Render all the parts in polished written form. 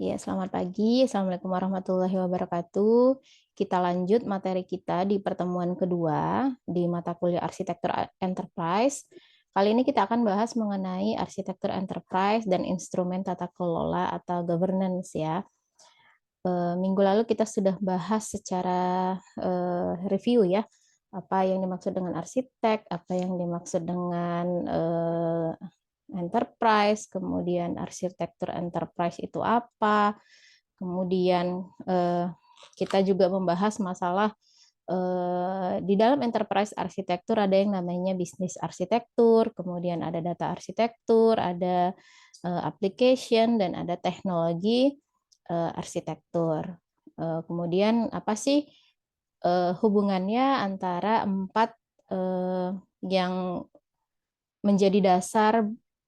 Ya, selamat pagi. Assalamualaikum warahmatullahi wabarakatuh. Kita lanjut materi kita di pertemuan kedua di mata kuliah Arsitektur Enterprise. Kali ini kita akan bahas mengenai arsitektur enterprise dan instrumen tata kelola atau governance ya. Minggu lalu kita sudah bahas secara review ya, apa yang dimaksud dengan arsitek, apa yang dimaksud dengan enterprise, kemudian arsitektur enterprise itu apa, kemudian kita juga membahas masalah di dalam enterprise arsitektur ada yang namanya bisnis arsitektur, kemudian ada data arsitektur, ada application, dan ada teknologi arsitektur. Kemudian apa sih hubungannya antara empat yang menjadi dasar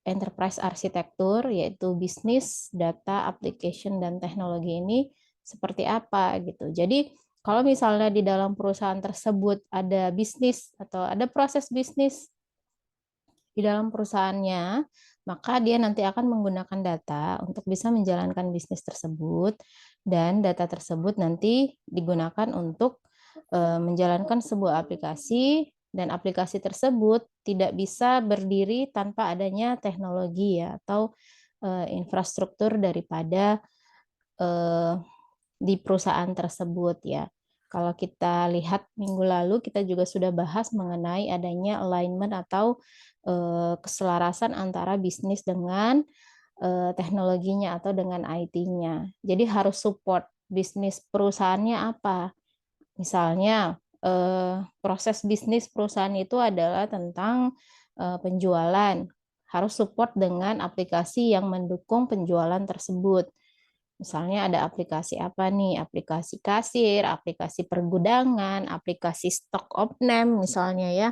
enterprise arsitektur, yaitu bisnis, data, application, dan teknologi ini seperti apa gitu. Jadi kalau misalnya di dalam perusahaan tersebut ada bisnis atau ada proses bisnis di dalam perusahaannya, maka dia nanti akan menggunakan data untuk bisa menjalankan bisnis tersebut, dan data tersebut nanti digunakan untuk menjalankan sebuah aplikasi, dan aplikasi tersebut tidak bisa berdiri tanpa adanya teknologi ya atau infrastruktur daripada di perusahaan tersebut ya. Kalau kita lihat minggu lalu kita juga sudah bahas mengenai adanya alignment atau keselarasan antara bisnis dengan teknologinya atau dengan IT-nya. Jadi harus support bisnis perusahaannya apa. Misalnya proses bisnis perusahaan itu adalah tentang penjualan. Harus support dengan aplikasi yang mendukung penjualan tersebut. Misalnya ada aplikasi apa nih? Aplikasi kasir, aplikasi pergudangan, aplikasi stock of name misalnya ya.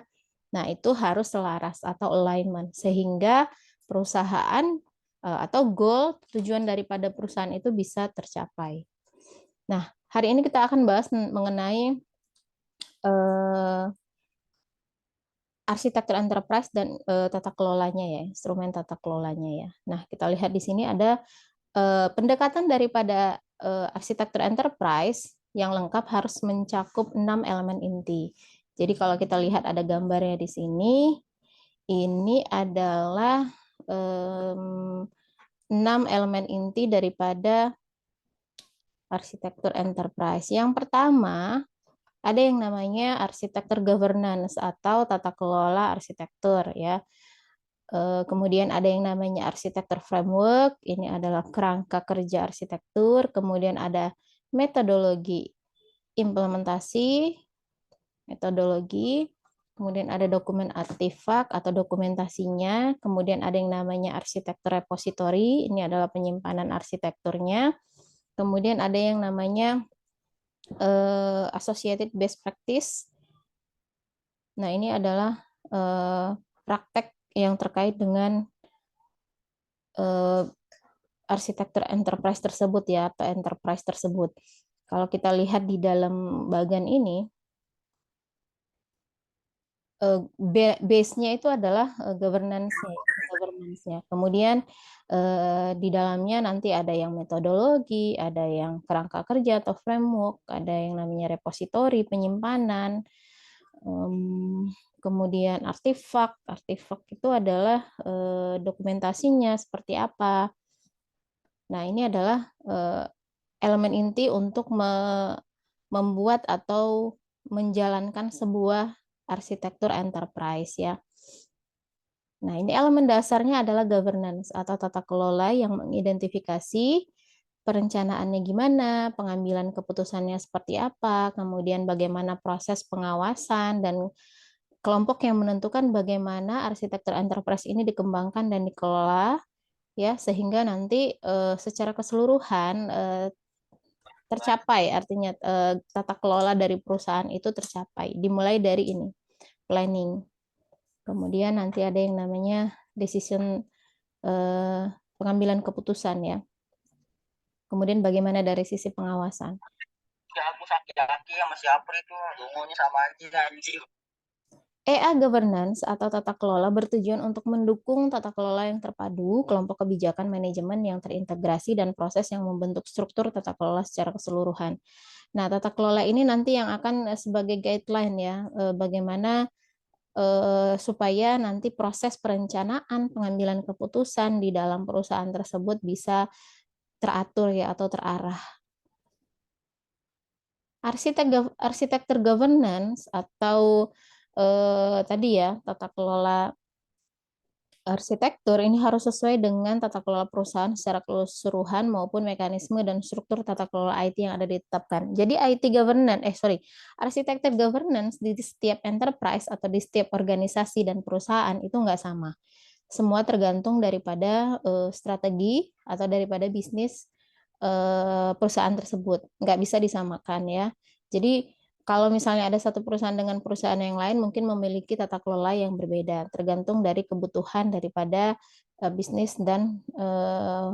Nah, itu harus selaras atau alignment sehingga perusahaan atau goal tujuan daripada perusahaan itu bisa tercapai. Nah, hari ini kita akan bahas mengenai eh, arsitektur enterprise dan tata kelolanya ya, instrumen tata kelolanya ya. Nah, kita lihat di sini ada pendekatan daripada arsitektur enterprise yang lengkap harus mencakup 6 elemen inti. Jadi kalau kita lihat ada gambarnya di sini, ini adalah 6 elemen inti daripada arsitektur enterprise. Yang pertama, ada yang namanya arsitektur governance atau tata kelola arsitektur ya. Kemudian ada yang namanya arsitektur framework, ini adalah kerangka kerja arsitektur. Kemudian ada metodologi implementasi, metodologi. Kemudian ada dokumen artefak atau dokumentasinya. Kemudian ada yang namanya arsitektur repository, ini adalah penyimpanan arsitekturnya. Kemudian ada yang namanya associated best practice. Nah, ini adalah praktek yang terkait dengan arsitektur enterprise tersebut ya, atau enterprise tersebut. Kalau kita lihat di dalam bagian ini, base-nya itu adalah governance-nya. Kemudian di dalamnya nanti ada yang metodologi, ada yang kerangka kerja atau framework, ada yang namanya repository, penyimpanan, kemudian artefak. Artefak itu adalah dokumentasinya seperti apa. Nah, ini adalah elemen inti untuk membuat atau menjalankan sebuah arsitektur enterprise ya. Nah, ini elemen dasarnya adalah governance atau tata kelola yang mengidentifikasi perencanaannya gimana, pengambilan keputusannya seperti apa, kemudian bagaimana proses pengawasan, dan kelompok yang menentukan bagaimana arsitektur enterprise ini dikembangkan dan dikelola ya, sehingga nanti secara keseluruhan tercapai, artinya tata kelola dari perusahaan itu tercapai. Dimulai dari ini, planning. Kemudian nanti ada yang namanya decision, pengambilan keputusan ya. Kemudian bagaimana dari sisi pengawasan. Ya aku sakit kaki sama si April itu dungunya sama aja anjing. EA governance atau tata kelola bertujuan untuk mendukung tata kelola yang terpadu, kelompok kebijakan manajemen yang terintegrasi, dan proses yang membentuk struktur tata kelola secara keseluruhan. Nah, tata kelola ini nanti yang akan sebagai guideline ya, bagaimana supaya nanti proses perencanaan pengambilan keputusan di dalam perusahaan tersebut bisa teratur ya atau terarah. Arsitektur governance atau tadi ya tata kelola arsitektur ini harus sesuai dengan tata kelola perusahaan secara keseluruhan maupun mekanisme dan struktur tata kelola IT yang ada ditetapkan. Jadi arsitektur governance di setiap enterprise atau di setiap organisasi dan perusahaan itu nggak sama. Semua tergantung daripada strategi atau daripada bisnis perusahaan tersebut. Nggak bisa disamakan ya. Jadi kalau misalnya ada satu perusahaan dengan perusahaan yang lain mungkin memiliki tata kelola yang berbeda, tergantung dari kebutuhan daripada bisnis dan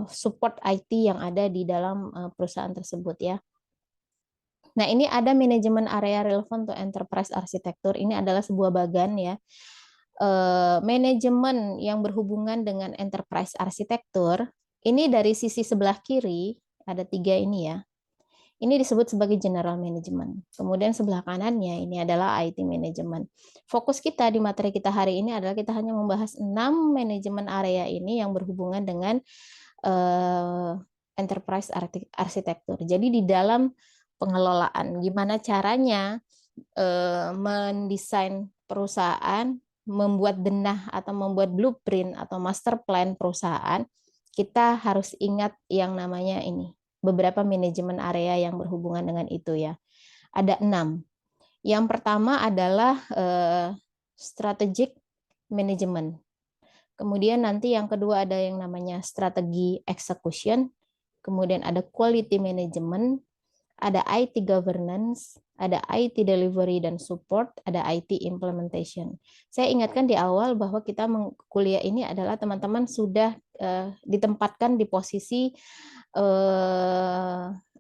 support IT yang ada di dalam perusahaan tersebut ya. Nah, ini ada manajemen area relevan untuk enterprise arsitektur. Ini adalah sebuah bagan ya. Manajemen yang berhubungan dengan enterprise arsitektur. Ini dari sisi sebelah kiri, ada 3 ini ya. Ini disebut sebagai general management. Kemudian sebelah kanannya ini adalah IT management. Fokus kita di materi kita hari ini adalah kita hanya membahas 6 manajemen area ini yang berhubungan dengan enterprise arsitektur. Jadi di dalam pengelolaan, gimana caranya mendesain perusahaan, membuat denah atau membuat blueprint atau master plan perusahaan, kita harus ingat yang namanya ini beberapa manajemen area yang berhubungan dengan itu ya. Ada 6. Yang pertama adalah strategic management. Kemudian nanti yang kedua ada yang namanya strategi execution. Kemudian ada quality management, ada IT governance, ada IT delivery dan support, ada IT implementation. Saya ingatkan di awal bahwa kita kuliah ini adalah teman-teman sudah ditempatkan di posisi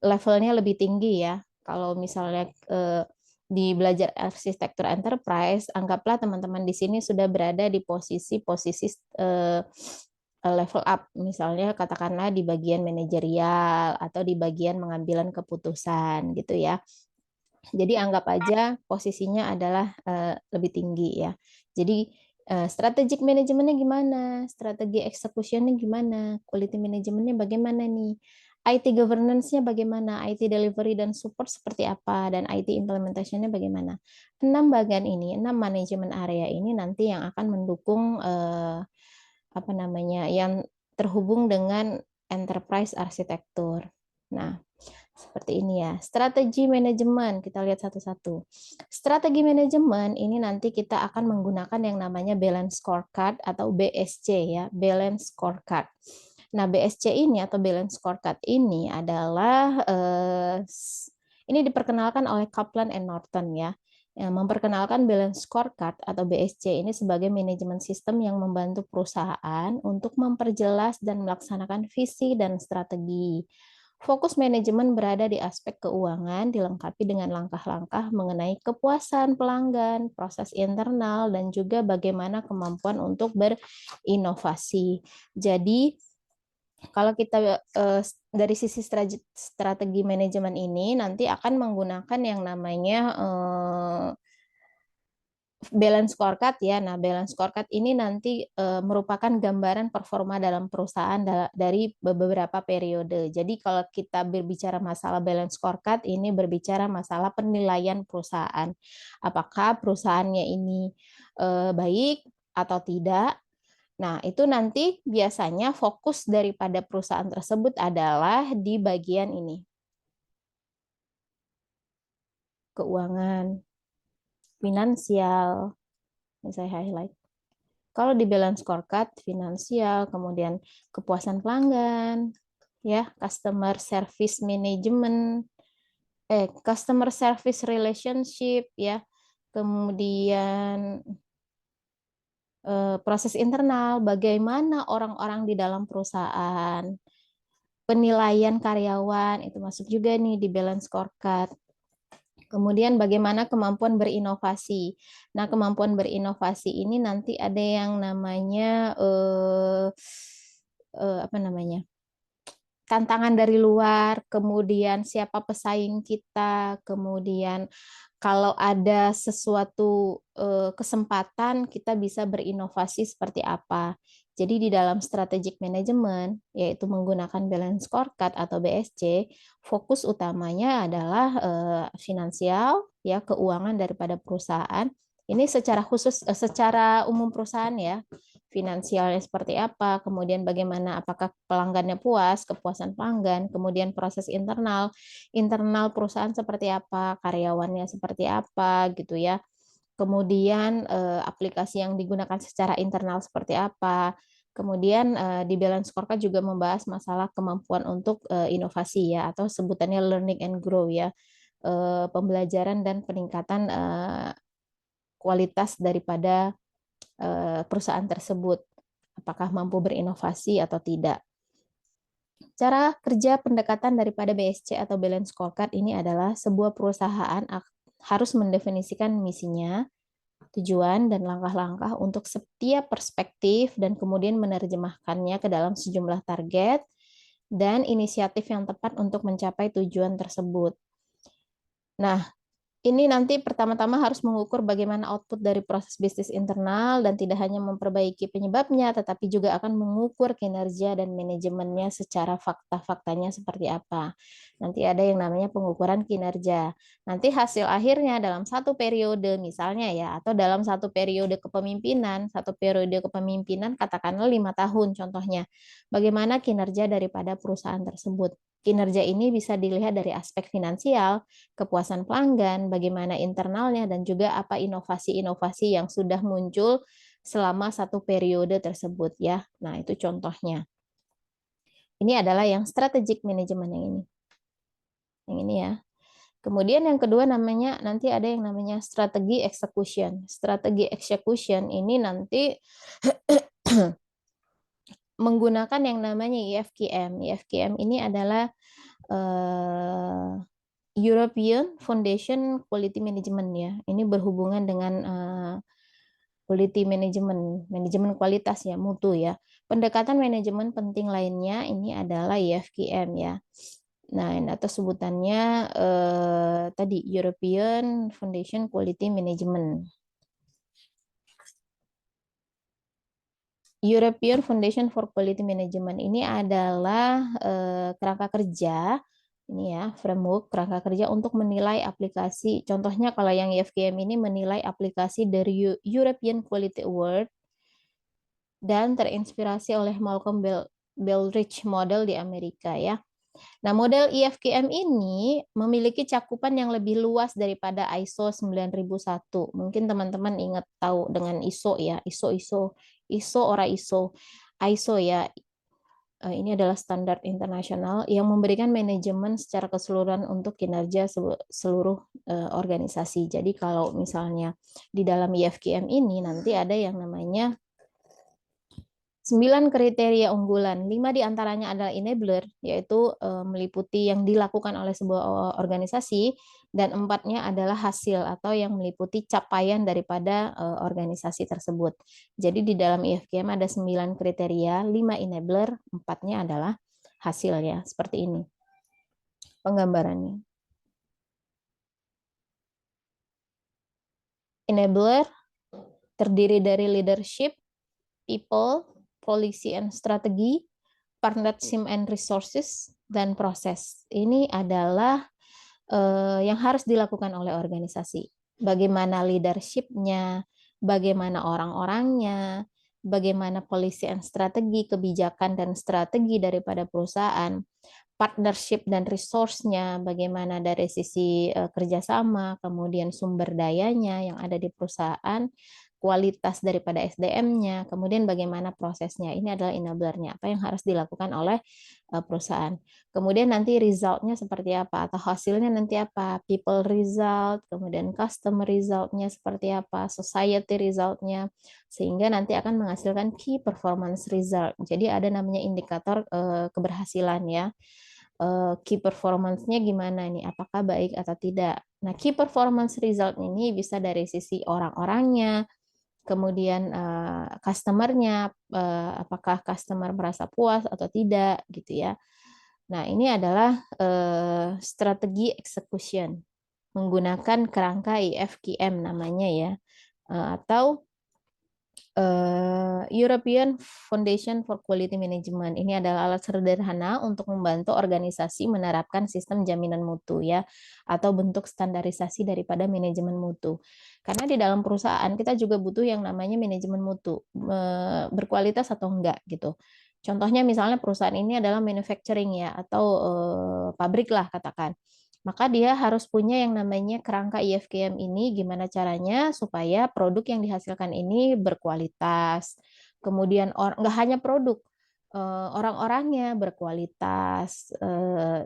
levelnya lebih tinggi ya. Kalau misalnya di belajar arsitektur enterprise, anggaplah teman-teman di sini sudah berada di posisi-posisi level up, misalnya katakanlah di bagian manajerial atau di bagian pengambilan keputusan gitu ya. Jadi anggap aja posisinya adalah lebih tinggi ya. Jadi strategic manajemennya gimana, strategi eksekusinya gimana, quality manajemennya bagaimana nih, IT governance-nya bagaimana, IT delivery dan support seperti apa, dan IT implementation-nya bagaimana. 6 bagian ini, 6 manajemen area ini nanti yang akan mendukung apa namanya, yang terhubung dengan enterprise arsitektur. Nah, seperti ini ya. Strategi manajemen, kita lihat satu-satu. Strategi manajemen ini nanti kita akan menggunakan yang namanya balance scorecard atau BSC ya, balance scorecard. Nah, BSC ini atau balance scorecard ini adalah ini diperkenalkan oleh Kaplan and Norton ya. Memperkenalkan balance scorecard atau BSC ini sebagai manajemen sistem yang membantu perusahaan untuk memperjelas dan melaksanakan visi dan strategi. Fokus manajemen berada di aspek keuangan, dilengkapi dengan langkah-langkah mengenai kepuasan pelanggan, proses internal, dan juga bagaimana kemampuan untuk berinovasi. Jadi, kalau kita dari sisi strategi manajemen ini nanti akan menggunakan yang namanya balance scorecard ya. Nah, balance scorecard ini nanti merupakan gambaran performa dalam perusahaan dari beberapa periode. Jadi kalau kita berbicara masalah balance scorecard ini berbicara masalah penilaian perusahaan. Apakah perusahaannya ini baik atau tidak? Nah, itu nanti biasanya fokus daripada perusahaan tersebut adalah di bagian ini. Keuangan, finansial, ini saya highlight. Kalau di balance scorecard, finansial, kemudian kepuasan pelanggan, ya, customer service management, customer service relationship, ya, kemudian proses internal, bagaimana orang-orang di dalam perusahaan, penilaian karyawan, itu masuk juga nih di balance scorecard. Kemudian bagaimana kemampuan berinovasi. Nah, kemampuan berinovasi ini nanti ada yang namanya apa namanya? Tantangan dari luar, kemudian siapa pesaing kita, kemudian kalau ada sesuatu kesempatan kita bisa berinovasi seperti apa. Jadi di dalam strategic management, yaitu menggunakan balance scorecard atau BSC, fokus utamanya adalah finansial, ya, keuangan daripada perusahaan. Ini secara khusus, secara umum perusahaan ya, finansialnya seperti apa, kemudian bagaimana apakah pelanggannya puas, kepuasan pelanggan, kemudian proses internal perusahaan seperti apa, karyawannya seperti apa gitu ya. Kemudian aplikasi yang digunakan secara internal seperti apa. Kemudian di balance scorecard juga membahas masalah kemampuan untuk inovasi ya, atau sebutannya learning and grow ya. Pembelajaran dan peningkatan kualitas daripada perusahaan tersebut, apakah mampu berinovasi atau tidak. Cara kerja pendekatan daripada BSC atau Balance Scorecard ini adalah sebuah perusahaan harus mendefinisikan misinya, tujuan, dan langkah-langkah untuk setiap perspektif dan kemudian menerjemahkannya ke dalam sejumlah target dan inisiatif yang tepat untuk mencapai tujuan tersebut. Nah, ini nanti pertama-tama harus mengukur bagaimana output dari proses bisnis internal dan tidak hanya memperbaiki penyebabnya, tetapi juga akan mengukur kinerja dan manajemennya secara fakta-faktanya seperti apa. Nanti ada yang namanya pengukuran kinerja. Nanti hasil akhirnya dalam satu periode misalnya ya, atau dalam satu periode kepemimpinan katakanlah 5 tahun contohnya. Bagaimana kinerja daripada perusahaan tersebut. Kinerja ini bisa dilihat dari aspek finansial, kepuasan pelanggan, bagaimana internalnya, dan juga apa inovasi-inovasi yang sudah muncul selama satu periode tersebut ya. Nah, itu contohnya. Ini adalah yang strategic management yang ini. Yang ini ya. Kemudian yang kedua namanya nanti ada yang namanya strategi execution. Strategi execution ini nanti menggunakan yang namanya EFQM. EFQM ini adalah European Foundation Quality Management ya. Ini berhubungan dengan quality management, manajemen kualitas ya, mutu ya. Pendekatan manajemen penting lainnya ini adalah EFQM ya. Nah, ini atau sebutannya tadi European Foundation Quality Management. European Foundation for Quality Management ini adalah kerangka kerja ini ya, framework kerangka kerja untuk menilai aplikasi. Contohnya kalau yang EFKM ini menilai aplikasi dari European Quality Award dan terinspirasi oleh Malcolm Baldrige model di Amerika ya. Nah, model EFKM ini memiliki cakupan yang lebih luas daripada ISO 9001. Mungkin teman-teman ingat tahu dengan ISO ya, ISO ora ISO ya. Ini adalah standar internasional yang memberikan manajemen secara keseluruhan untuk kinerja seluruh organisasi. Jadi kalau misalnya di dalam EFKM ini nanti ada yang namanya 9 kriteria unggulan, 5 diantaranya adalah enabler, yaitu meliputi yang dilakukan oleh sebuah organisasi, dan 4-nya adalah hasil atau yang meliputi capaian daripada organisasi tersebut. Jadi di dalam IFKM ada 9 kriteria, 5 enabler, 4-nya adalah hasilnya. Seperti ini penggambarannya. Enabler terdiri dari leadership, people, policy and strategy, partnership and resources, dan proses. Ini adalah yang harus dilakukan oleh organisasi. Bagaimana leadership-nya, bagaimana orang-orangnya, bagaimana policy and strategi, kebijakan dan strategi daripada perusahaan, partnership dan resource-nya, bagaimana dari sisi kerjasama, kemudian sumber dayanya yang ada di perusahaan, kualitas daripada SDM-nya, kemudian bagaimana prosesnya. Ini adalah enabler-nya, apa yang harus dilakukan oleh perusahaan. Kemudian nanti result-nya seperti apa, atau hasilnya nanti apa, people result, kemudian customer result-nya seperti apa, society result-nya, sehingga nanti akan menghasilkan key performance result. Jadi ada namanya indikator keberhasilan ya. Key performance-nya gimana nih, apakah baik atau tidak. Nah, key performance result ini bisa dari sisi orang-orangnya, kemudian customer-nya, apakah customer merasa puas atau tidak, gitu ya. Nah, ini adalah strategi execution menggunakan kerangka IFQM namanya ya, atau European Foundation for Quality Management. Ini adalah alat sederhana untuk membantu organisasi menerapkan sistem jaminan mutu ya, atau bentuk standarisasi daripada manajemen mutu. Karena di dalam perusahaan kita juga butuh yang namanya manajemen mutu, berkualitas atau enggak gitu. Contohnya misalnya perusahaan ini adalah manufacturing ya, atau pabrik lah katakan. Maka dia harus punya yang namanya kerangka IFQM ini, gimana caranya supaya produk yang dihasilkan ini berkualitas. Kemudian nggak hanya produk, orang-orangnya berkualitas,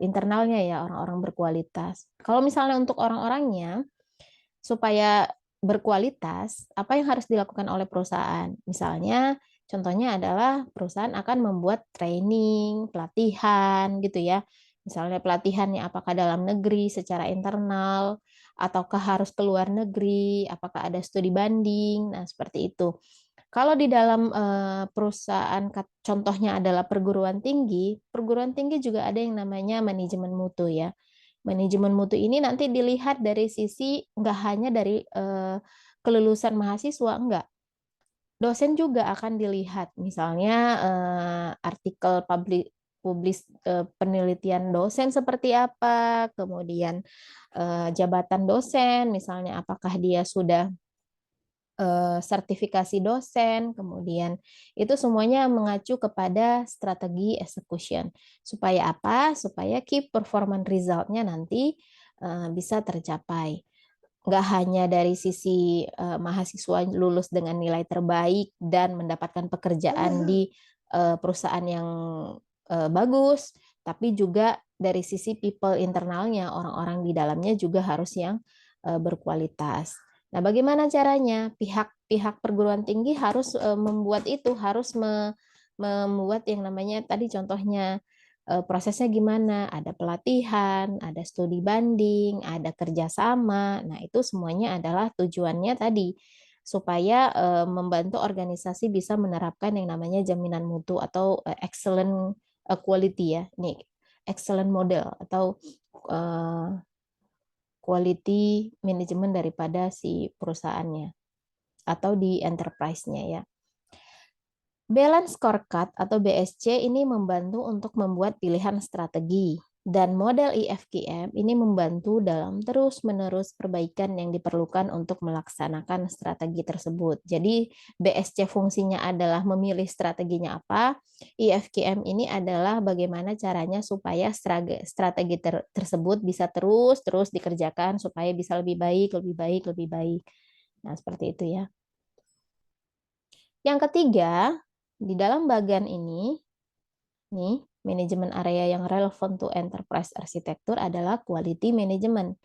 internalnya ya orang-orang berkualitas. Kalau misalnya untuk orang-orangnya, supaya berkualitas, apa yang harus dilakukan oleh perusahaan? Misalnya, contohnya adalah perusahaan akan membuat training, pelatihan gitu ya. Misalnya pelatihannya apakah dalam negeri secara internal, ataukah harus ke luar negeri, apakah ada studi banding, nah seperti itu. Kalau di dalam perusahaan, contohnya adalah perguruan tinggi juga ada yang namanya manajemen mutu ya. Manajemen mutu ini nanti dilihat dari sisi nggak hanya dari kelulusan mahasiswa, enggak. Dosen juga akan dilihat, misalnya artikel publis penelitian dosen seperti apa, kemudian jabatan dosen, misalnya apakah dia sudah sertifikasi dosen, kemudian itu semuanya mengacu kepada strategi execution. Supaya apa? Supaya key performance result-nya nanti bisa tercapai. Nggak hanya dari sisi mahasiswa lulus dengan nilai terbaik dan mendapatkan pekerjaan di perusahaan yang bagus, tapi juga dari sisi people internalnya, orang-orang di dalamnya juga harus yang berkualitas. Nah, bagaimana caranya? Pihak perguruan tinggi harus membuat itu, harus membuat yang namanya tadi contohnya prosesnya gimana? Ada pelatihan, ada studi banding, ada kerjasama. Nah, itu semuanya adalah tujuannya tadi supaya membantu organisasi bisa menerapkan yang namanya jaminan mutu atau excellent quality ya. Ini excellent model atau quality management daripada si perusahaannya atau di enterprise-nya ya. Balance Scorecard atau BSC ini membantu untuk membuat pilihan strategi dan model IFQM ini membantu dalam terus-menerus perbaikan yang diperlukan untuk melaksanakan strategi tersebut. Jadi BSC fungsinya adalah memilih strateginya apa, IFQM ini adalah bagaimana caranya supaya strategi tersebut bisa terus dikerjakan supaya bisa lebih baik, lebih baik, lebih baik. Nah, seperti itu ya. Yang ketiga, di dalam bagian ini, nih, manajemen area yang relevan to enterprise arsitektur adalah quality management.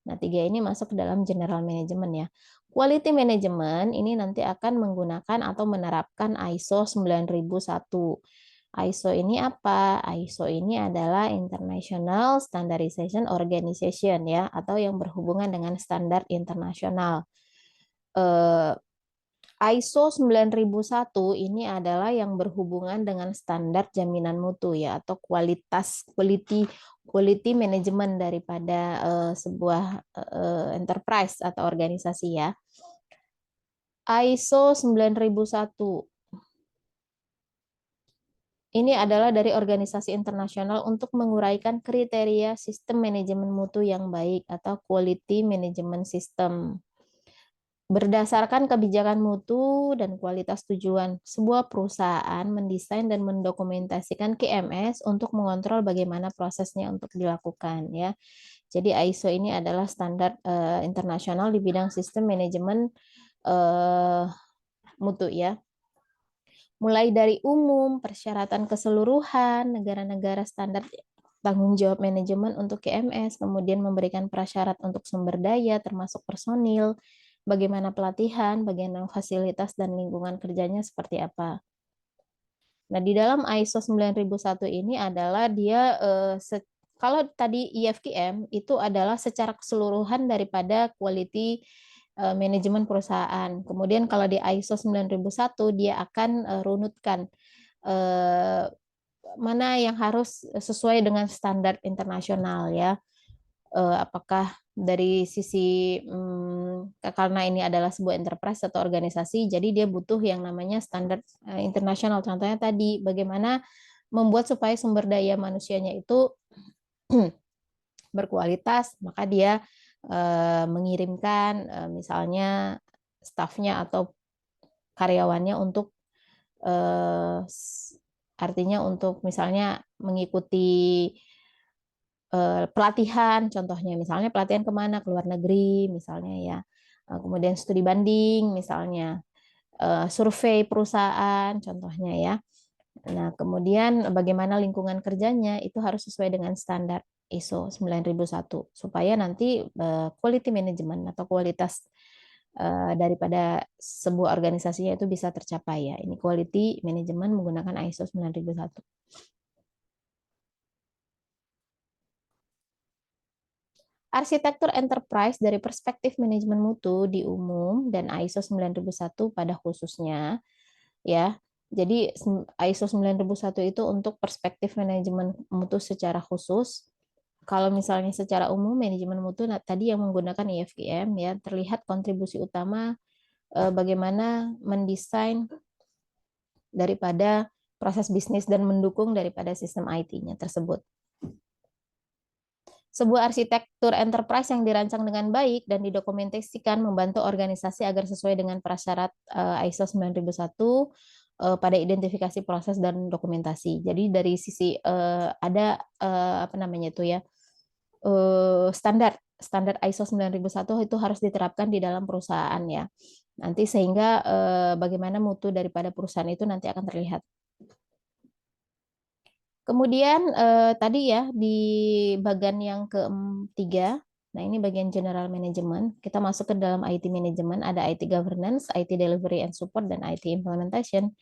Nah, tiga ini masuk ke dalam general management ya. Quality management ini nanti akan menggunakan atau menerapkan ISO 9001. ISO ini apa? ISO ini adalah International Standardization Organization ya, atau yang berhubungan dengan standar internasional. ISO 9001 ini adalah yang berhubungan dengan standar jaminan mutu ya, atau quality management daripada sebuah enterprise atau organisasi ya. ISO 9001 ini adalah dari organisasi internasional untuk menguraikan kriteria sistem manajemen mutu yang baik atau quality management system. Berdasarkan kebijakan mutu dan kualitas tujuan, sebuah perusahaan mendesain dan mendokumentasikan QMS untuk mengontrol bagaimana prosesnya untuk dilakukan ya. Jadi ISO ini adalah standar internasional di bidang sistem manajemen mutu ya. Mulai dari umum, persyaratan keseluruhan, negara-negara standar tanggung jawab manajemen untuk QMS, kemudian memberikan prasyarat untuk sumber daya termasuk personil, bagaimana pelatihan, bagaimana fasilitas dan lingkungan kerjanya seperti apa. Nah, di dalam ISO 9001 ini adalah dia Kalau tadi IFQM itu adalah secara keseluruhan daripada quality manajemen perusahaan. Kemudian kalau di ISO 9001 dia akan runutkan mana yang harus sesuai dengan standar internasional ya. Apakah dari sisi karena ini adalah sebuah enterprise atau organisasi, jadi dia butuh yang namanya standar internasional. Contohnya tadi bagaimana membuat supaya sumber daya manusianya itu berkualitas, maka dia mengirimkan misalnya stafnya atau karyawannya untuk artinya untuk misalnya mengikuti pelatihan, contohnya misalnya pelatihan kemana, ke luar negeri misalnya ya. Kemudian studi banding misalnya, survei perusahaan contohnya ya. Nah, kemudian bagaimana lingkungan kerjanya itu harus sesuai dengan standar ISO 9001 supaya nanti quality management atau kualitas daripada sebuah organisasinya itu bisa tercapai ya. Ini quality management menggunakan ISO 9001. Arsitektur enterprise dari perspektif manajemen mutu di umum dan ISO 9001 pada khususnya ya. Jadi ISO 9001 itu untuk perspektif manajemen mutu secara khusus. Kalau misalnya secara umum manajemen mutu tadi yang menggunakan IFQM ya, terlihat kontribusi utama bagaimana mendesain daripada proses bisnis dan mendukung daripada sistem IT-nya tersebut. Sebuah arsitektur enterprise yang dirancang dengan baik dan didokumentasikan membantu organisasi agar sesuai dengan prasyarat ISO 9001 pada identifikasi proses dan dokumentasi. Jadi dari sisi ada apa namanya itu ya, standar standar ISO 9001 itu harus diterapkan di dalam perusahaan ya. Nanti sehingga bagaimana mutu daripada perusahaan itu nanti akan terlihat. Kemudian tadi ya di bagian yang ketiga, nah ini bagian general management, kita masuk ke dalam IT management, ada IT governance, IT delivery and support, dan IT implementation.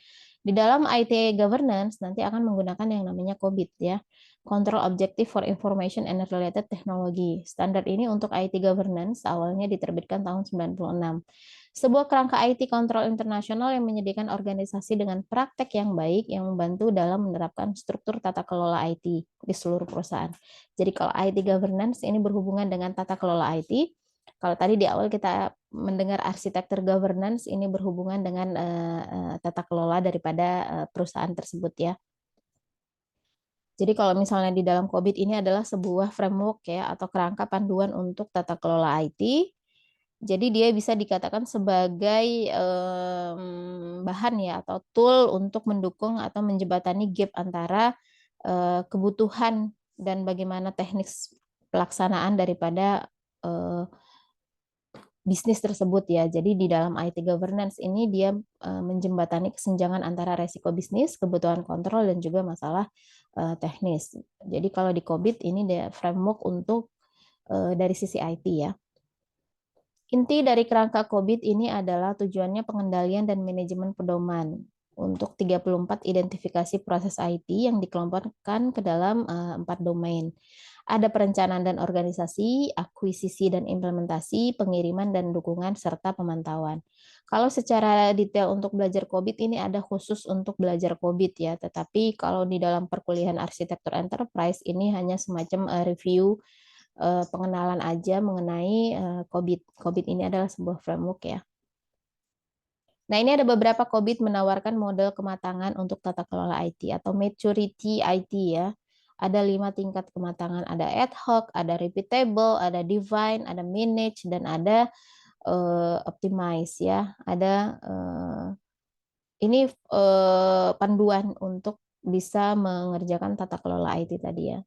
Di dalam IT governance nanti akan menggunakan yang namanya COBIT ya, Control Objective for Information and Related Technology. Standar ini untuk IT governance awalnya diterbitkan tahun 96. Sebuah kerangka IT kontrol internasional yang menyediakan organisasi dengan praktek yang baik yang membantu dalam menerapkan struktur tata kelola IT di seluruh perusahaan. Jadi kalau IT governance ini berhubungan dengan tata kelola IT. Kalau tadi di awal kita mendengar arsitektur governance ini berhubungan dengan tata kelola daripada perusahaan tersebut ya. Jadi kalau misalnya di dalam COBIT ini adalah sebuah framework ya atau kerangka panduan untuk tata kelola IT. Jadi dia bisa dikatakan sebagai bahan ya atau tool untuk mendukung atau menjembatani gap antara kebutuhan dan bagaimana teknik pelaksanaan daripada bisnis tersebut ya. Jadi di dalam IT governance ini dia menjembatani kesenjangan antara resiko bisnis, kebutuhan kontrol, dan juga masalah teknis. Jadi kalau di COBIT ini dia framework untuk dari sisi IT ya. Inti dari kerangka COBIT ini adalah tujuannya pengendalian dan manajemen pedoman untuk 34 identifikasi proses IT yang dikelompokkan ke dalam 4 domain. Ada perencanaan dan organisasi, akuisisi dan implementasi, pengiriman dan dukungan, serta pemantauan. Kalau secara detail untuk belajar COBIT ini ada khusus untuk belajar COBIT ya, tetapi kalau di dalam perkuliahan arsitektur enterprise ini hanya semacam review pengenalan aja mengenai COBIT. COBIT ini adalah sebuah framework ya. Nah, ini ada beberapa COBIT menawarkan model kematangan untuk tata kelola IT atau maturity IT ya. Ada 5 tingkat kematangan, ada ad hoc, ada repeatable, ada divine, ada manage, dan ada optimize ya. Ada ini panduan untuk bisa mengerjakan tata kelola IT tadi ya.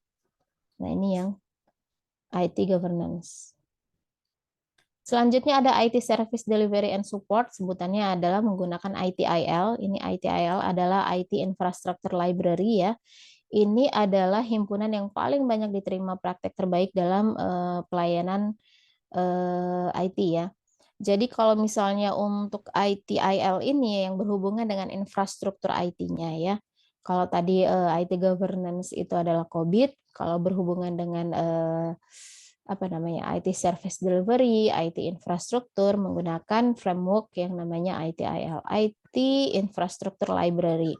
Nah, ini yang IT governance. Selanjutnya ada IT Service Delivery and Support, sebutannya adalah menggunakan ITIL. Ini ITIL adalah IT Infrastructure Library ya. Ini adalah himpunan yang paling banyak diterima praktek terbaik dalam pelayanan IT ya. Jadi kalau misalnya untuk ITIL ini yang berhubungan dengan infrastruktur IT-nya ya. Kalau tadi IT governance itu adalah COBIT, kalau berhubungan dengan IT service delivery, IT infrastruktur menggunakan framework yang namanya ITIL, IT Infrastructure Library.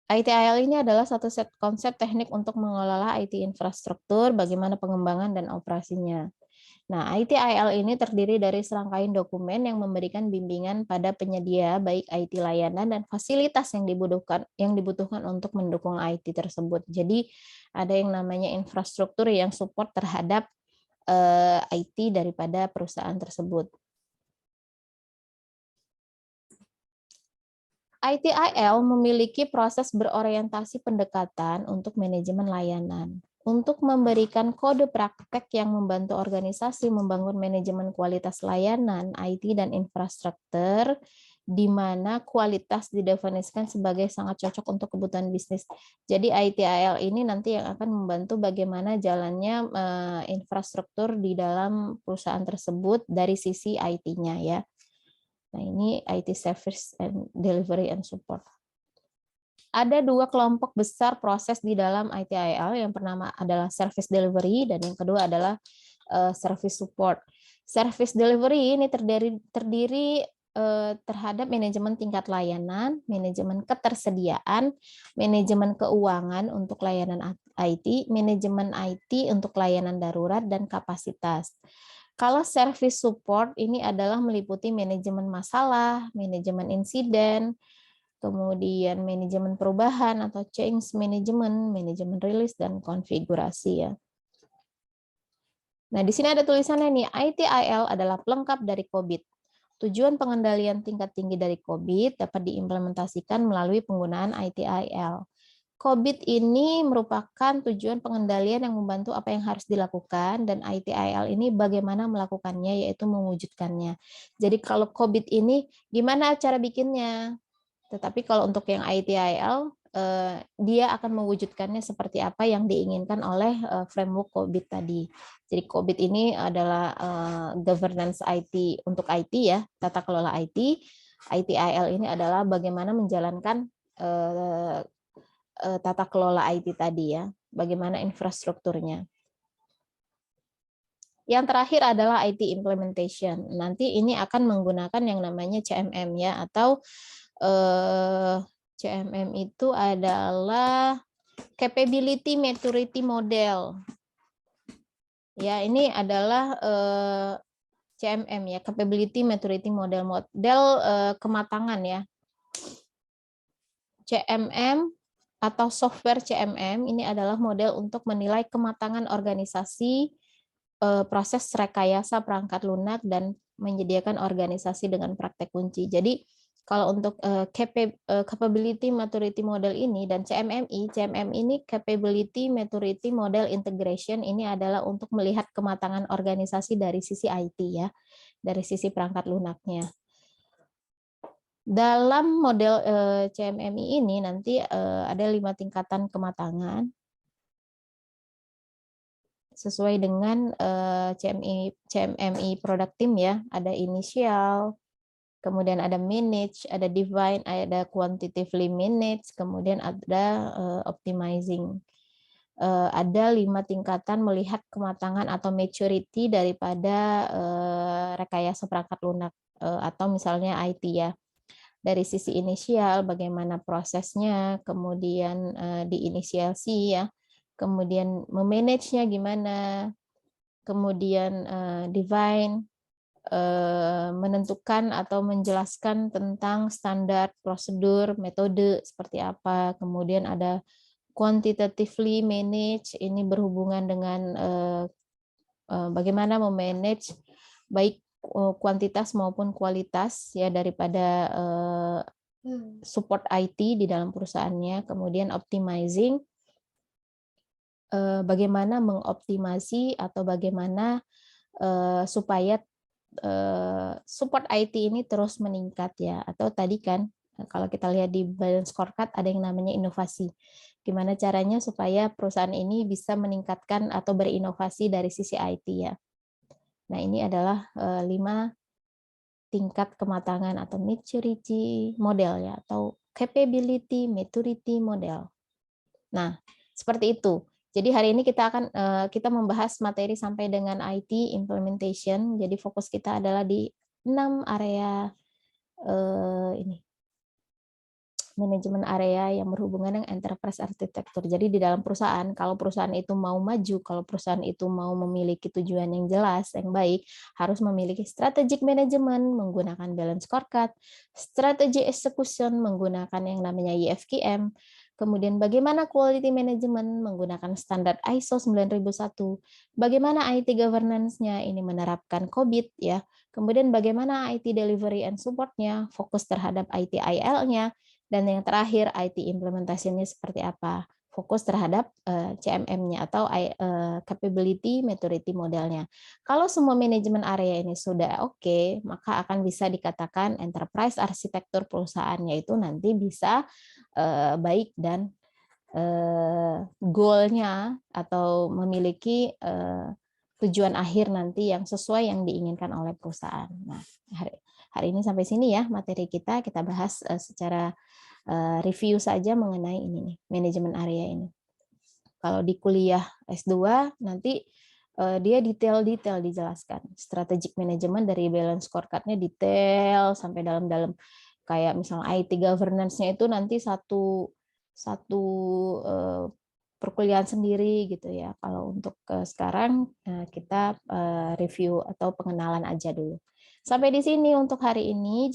ITIL ini adalah satu set konsep teknik untuk mengelola IT infrastruktur, bagaimana pengembangan dan operasinya. Nah, ITIL ini terdiri dari serangkaian dokumen yang memberikan bimbingan pada penyedia baik IT layanan dan fasilitas yang dibutuhkan untuk mendukung IT tersebut. Jadi ada yang namanya infrastruktur yang support terhadap IT daripada perusahaan tersebut. ITIL memiliki proses berorientasi pendekatan untuk manajemen layanan. Untuk memberikan kode praktek yang membantu organisasi membangun manajemen kualitas layanan, IT, dan infrastruktur, di mana kualitas didefinisikan sebagai sangat cocok untuk kebutuhan bisnis. Jadi ITIL ini nanti yang akan membantu bagaimana jalannya infrastruktur di dalam perusahaan tersebut dari sisi IT-nya ya. Nah, ini IT Service and Delivery and Support. Ada dua kelompok besar proses di dalam ITIL. Yang pertama adalah Service Delivery dan yang kedua adalah Service Support. Service Delivery ini terdiri terhadap manajemen tingkat layanan, manajemen ketersediaan, manajemen keuangan untuk layanan IT, manajemen IT untuk layanan darurat, dan kapasitas. Kalau service support ini adalah meliputi manajemen masalah, manajemen insiden, kemudian manajemen perubahan atau change management, manajemen rilis, dan konfigurasi ya. Nah, di sini ada tulisannya nih, ITIL adalah pelengkap dari COBIT. Tujuan pengendalian tingkat tinggi dari COBIT dapat diimplementasikan melalui penggunaan ITIL. COBIT ini merupakan tujuan pengendalian yang membantu apa yang harus dilakukan, dan ITIL ini bagaimana melakukannya, yaitu mewujudkannya. Jadi kalau COBIT ini gimana cara bikinnya, tetapi kalau untuk yang ITIL, dia akan mewujudkannya seperti apa yang diinginkan oleh framework COBIT tadi. Jadi COBIT ini adalah governance IT untuk IT ya, tata kelola IT. ITIL ini adalah bagaimana menjalankan tata kelola IT tadi ya, bagaimana infrastrukturnya. Yang terakhir adalah IT implementation. Nanti ini akan menggunakan yang namanya CMM ya, atau CMM itu adalah Capability Maturity Model. Ya, ini adalah CMM ya, Capability Maturity Model, model kematangan ya. CMM atau software CMM ini adalah model untuk menilai kematangan organisasi, proses rekayasa perangkat lunak, dan menyediakan organisasi dengan praktek kunci. Jadi kalau untuk Capability Maturity Model ini dan CMM ini Capability Maturity Model Integration ini adalah untuk melihat kematangan organisasi dari sisi IT ya, dari sisi perangkat lunaknya. Dalam model CMMI ini nanti ada 5 tingkatan kematangan sesuai dengan CMMI product team ya. Ada initial, kemudian ada manage, ada define, ada quantitatively manage, kemudian ada optimizing. Ada 5 tingkatan melihat kematangan atau maturity daripada rekayasa perangkat lunak atau misalnya IT ya. Dari sisi inisial, bagaimana prosesnya, kemudian diinisiasi ya, kemudian memanage-nya gimana, kemudian define, menentukan atau menjelaskan tentang standar, prosedur, metode seperti apa, kemudian ada quantitatively manage, ini berhubungan dengan bagaimana memanage baik kuantitas maupun kualitas ya daripada support IT di dalam perusahaannya. Kemudian optimizing, bagaimana mengoptimasi atau bagaimana supaya support IT ini terus meningkat ya. Atau tadi kan kalau kita lihat di balance scorecard ada yang namanya inovasi. Gimana caranya supaya perusahaan ini bisa meningkatkan atau berinovasi dari sisi IT ya. Nah, ini adalah 5 tingkat kematangan atau maturity model ya, atau capability maturity model. Nah, seperti itu. Jadi hari ini kita membahas materi sampai dengan IT implementation. Jadi fokus kita adalah di 6 area ini. Manajemen area yang berhubungan dengan enterprise architecture. Jadi di dalam perusahaan, kalau perusahaan itu mau maju, kalau perusahaan itu mau memiliki tujuan yang jelas, yang baik, harus memiliki strategic management menggunakan balance scorecard, strategi execution menggunakan yang namanya IFQM, kemudian bagaimana quality management menggunakan standar ISO 9001, bagaimana IT governance-nya ini menerapkan COBIT ya, kemudian bagaimana IT delivery and support-nya, fokus terhadap IT IL-nya, dan yang terakhir, IT implementasinya seperti apa? Fokus terhadap CMM-nya atau capability maturity modelnya. Kalau semua manajemen area ini sudah oke, maka akan bisa dikatakan enterprise arsitektur perusahaannya itu nanti bisa baik dan goal-nya atau memiliki tujuan akhir nanti yang sesuai yang diinginkan oleh perusahaan. Nah, hari ini sampai sini ya materi kita bahas secara review saja mengenai ini nih, manajemen area ini. Kalau di kuliah S2 nanti dia detail-detail dijelaskan. Strategic management dari balance scorecard-nya detail sampai dalam-dalam, kayak misalnya IT governance-nya itu nanti satu perkuliahan sendiri gitu ya. Kalau untuk sekarang kita review atau pengenalan aja dulu. Sampai di sini untuk hari ini.